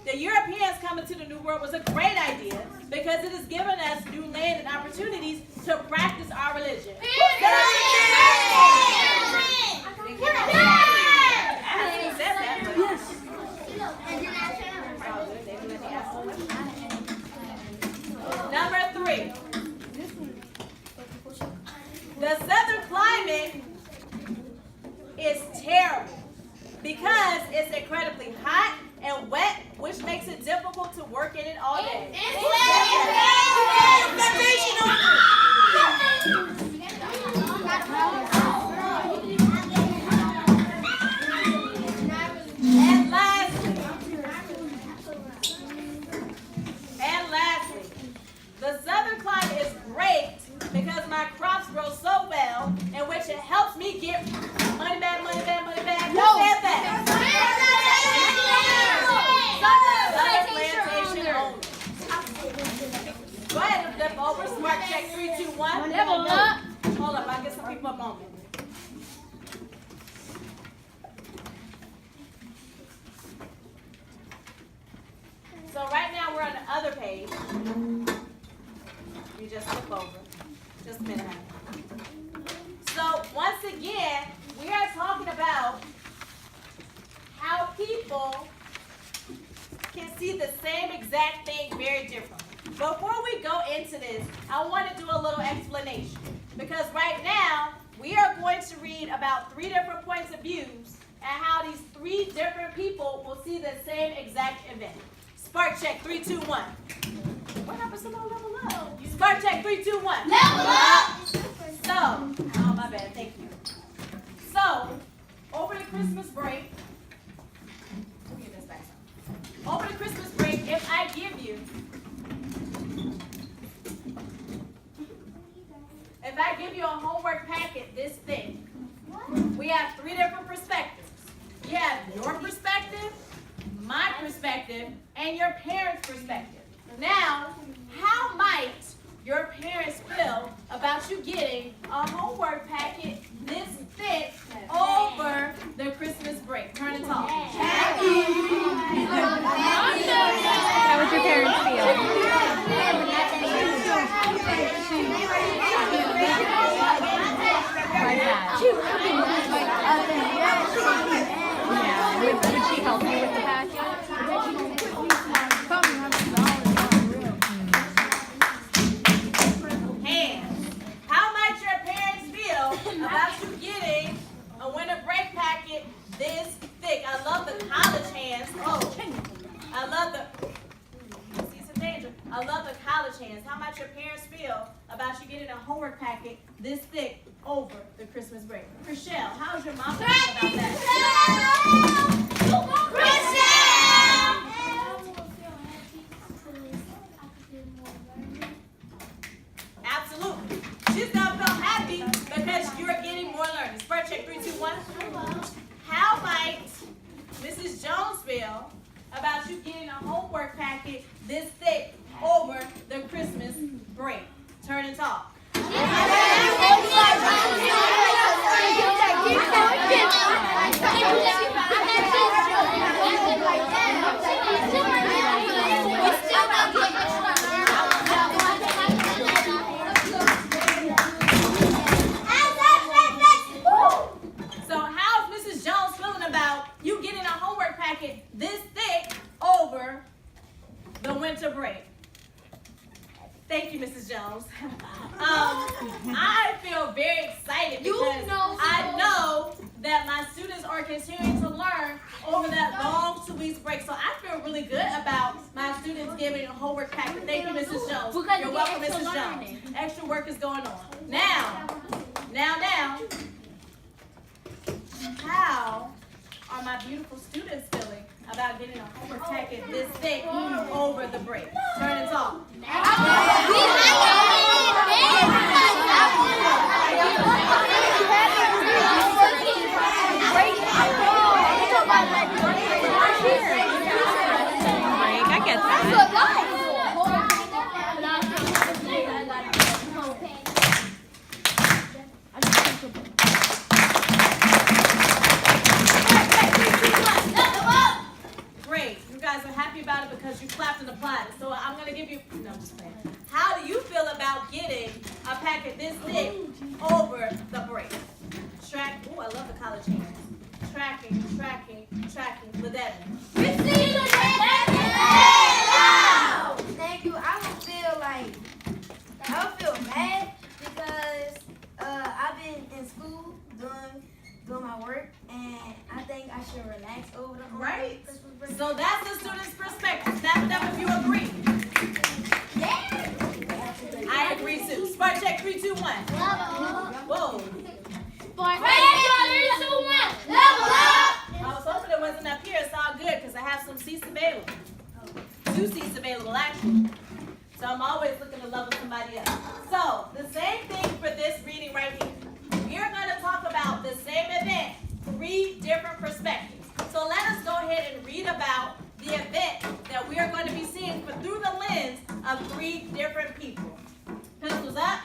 the Europeans coming to the New World was a great idea because it has given us new land and opportunities to practice our religion. Number 3. The southern climate is terrible because it's incredibly hot and wet, which makes it difficult to work in it all day. And lastly, the southern climate is great because my crops grow so well, in which it helps me get money back, money back, money back. Who said that? Southern plantation owners. Go ahead and flip over. Smart check 3, 2, 1. Hold up, I'll get some people a moment. So right now we're on the other page. You just flip over. Just a minute. So once again, we are talking about how people can see the same exact thing very differently. Before we go into this, I want to do a little explanation. Because right now, we are going to read about 3 different points of views and how these 3 different people will see the same exact event. Spark check 3, 2, 1. What happens to no level up? Spark check 3, 2, 1. Level up! So, oh my bad, thank you. So, over the Christmas break, let me get this back. Over the Christmas break, if I give you a homework packet this thick, we have 3 different perspectives. You have your perspective, my perspective, and your parents' perspective. Now, how might your parents feel about you getting a homework packet this thick over the Christmas break? Turn and talk. Happy. How would your parents feel? Yeah. Would she help you with the packet? How might your parents feel about you getting a winter break packet this thick? I love the college hands. Oh, I love the, see some danger. I love the college hands. How might your parents feel about you getting a homework packet this thick over the Christmas break? Rochelle, how's your mom feel about that? Absolutely. She's gonna feel happy because you're getting more learning. Spread check 3, 2, 1. How might Mrs. Jones feel about you getting a homework packet this thick over the Christmas break? Turn and talk. So how's Mrs. Jones feeling about you getting a homework packet this thick over the winter break? Thank you, Mrs. Jones. I feel very excited because I know that my students are continuing to learn over that long 2 weeks break. So I feel really good about my students giving a homework packet. Thank you, Mrs. Jones. You're welcome, Mrs. Jones. Extra work is going on. Now, how are my beautiful students feeling about getting a homework packet this thick over the break? Turn and talk. I get that. Great. You guys are happy about it because you clapped and applied it. So I'm gonna give you. No, I'm just playing. How do you feel about getting a packet this thick over the break? Track. Oh, I love the college hands. Tracking. Ladevin. Thank you. I would feel bad because I've been in school doing my work, and I think I should relax over the Right. Christmas break. So that's the student's perspective. Snap it up if you agree. I agree too. Spark check 3, 2, 1. Whoa. I was hoping it wasn't up here. It's all good because I have some seats available. 2 seats available actually. So I'm always looking to level somebody up. So the same thing for this reading right here. We are going to talk about the same event, 3 different perspectives. So let us go ahead and read about the event that we are going to be seeing through the lens of 3 different people. Pencils up.